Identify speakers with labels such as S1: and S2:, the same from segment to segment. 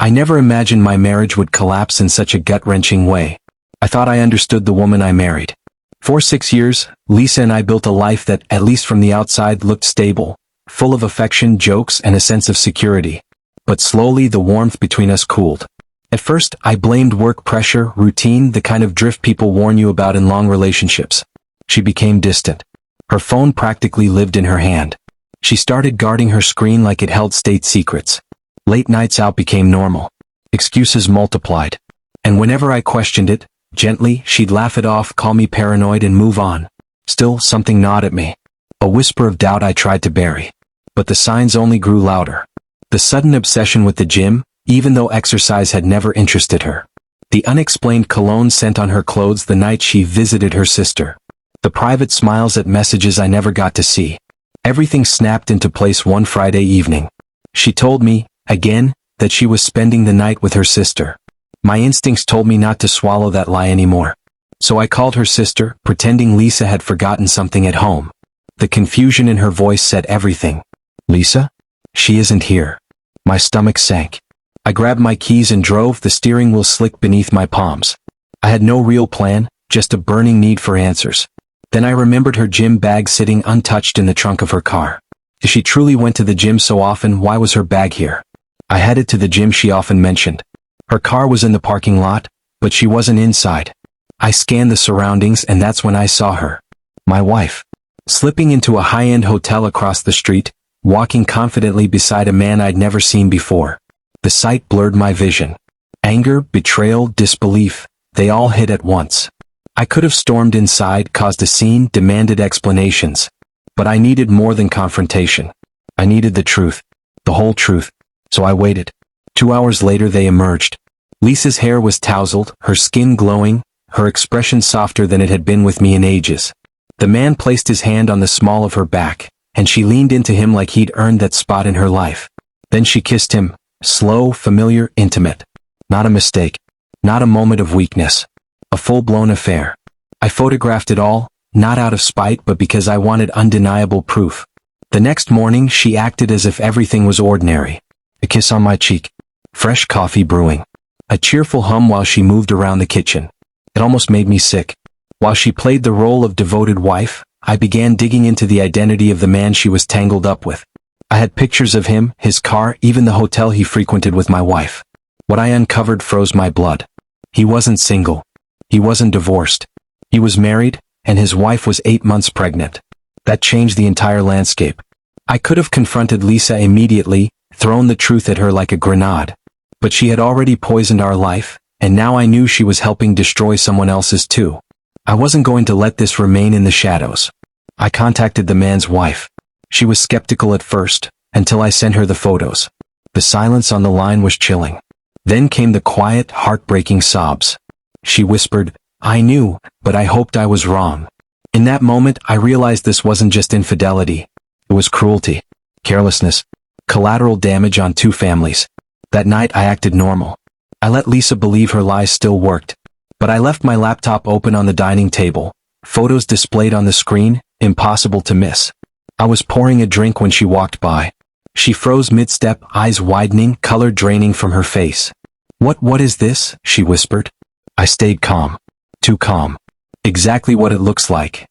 S1: I never imagined my marriage would collapse in such a gut-wrenching way. I thought I understood the woman I married. For 6 years, Lisa and I built a life that, at least from the outside, looked stable, full of affection, jokes, and a sense of security. But slowly the warmth between us cooled. At first, I blamed work pressure, routine, the kind of drift people warn you about in long relationships. She became distant. Her phone practically lived in her hand. She started guarding her screen like it held state secrets. Late nights out became normal. Excuses multiplied. And whenever I questioned it, gently, she'd laugh it off, call me paranoid, and move on. Still, something gnawed at me. A whisper of doubt I tried to bury. But the signs only grew louder. The sudden obsession with the gym, even though exercise had never interested her. The unexplained cologne scent on her clothes the night she visited her sister. The private smiles at messages I never got to see. Everything snapped into place one Friday evening. She told me, again, that she was spending the night with her sister. My instincts told me not to swallow that lie anymore. So I called her sister, pretending Lisa had forgotten something at home. The confusion in her voice said everything. Lisa? She isn't here. My stomach sank. I grabbed my keys and drove, the steering wheel slick beneath my palms. I had no real plan, just a burning need for answers. Then I remembered her gym bag sitting untouched in the trunk of her car. If she truly went to the gym so often, why was her bag here? I headed to the gym she often mentioned. Her car was in the parking lot, but she wasn't inside. I scanned the surroundings, and that's when I saw her. My wife. Slipping into a high-end hotel across the street, walking confidently beside a man I'd never seen before. The sight blurred my vision. Anger, betrayal, disbelief, they all hit at once. I could have stormed inside, caused a scene, demanded explanations. But I needed more than confrontation. I needed the truth. The whole truth. So I waited. 2 hours later they emerged. Lisa's hair was tousled, her skin glowing, her expression softer than it had been with me in ages. The man placed his hand on the small of her back, and she leaned into him like he'd earned that spot in her life. Then she kissed him, slow, familiar, intimate. Not a mistake. Not a moment of weakness. A full-blown affair. I photographed it all, not out of spite but because I wanted undeniable proof. The next morning she acted as if everything was ordinary. A kiss on my cheek. Fresh coffee brewing. A cheerful hum while she moved around the kitchen. It almost made me sick. While she played the role of devoted wife, I began digging into the identity of the man she was tangled up with. I had pictures of him, his car, even the hotel he frequented with my wife. What I uncovered froze my blood. He wasn't single. He wasn't divorced. He was married, and his wife was 8 months pregnant. That changed the entire landscape. I could have confronted Lisa immediately, thrown the truth at her like a grenade. But she had already poisoned our life, and now I knew she was helping destroy someone else's too. I wasn't going to let this remain in the shadows. I contacted the man's wife. She was skeptical at first, until I sent her the photos. The silence on the line was chilling. Then came the quiet, heartbreaking sobs. She whispered, "I knew, but I hoped I was wrong." In that moment, I realized this wasn't just infidelity. It was cruelty, carelessness, collateral damage on 2 families. That night I acted normal. I let Lisa believe her lies still worked. But I left my laptop open on the dining table, photos displayed on the screen, impossible to miss. I was pouring a drink when she walked by. She froze mid-step, eyes widening, color draining from her face. What is this?" she whispered. I stayed calm. Too calm. Exactly what it looks like.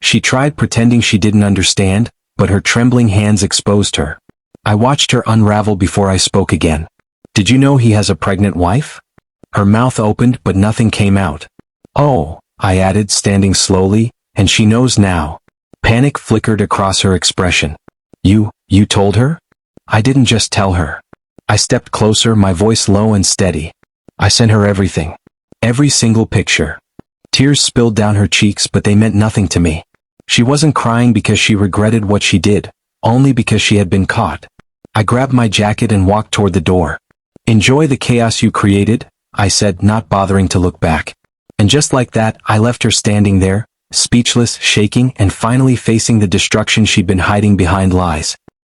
S1: She tried pretending she didn't understand, but her trembling hands exposed her. I watched her unravel before I spoke again. "Did you know he has a pregnant wife?" Her mouth opened but nothing came out. "Oh," I added, standing slowly, "and she knows now." Panic flickered across her expression. You told her?" "I didn't just tell her. I stepped closer, my voice low and steady. I sent her everything. Every single picture." Tears spilled down her cheeks, but they meant nothing to me. She wasn't crying because she regretted what she did, only because she had been caught. I grabbed my jacket and walked toward the door. "Enjoy the chaos you created," I said, not bothering to look back. And just like that, I left her standing there, speechless, shaking, and finally facing the destruction she'd been hiding behind lies.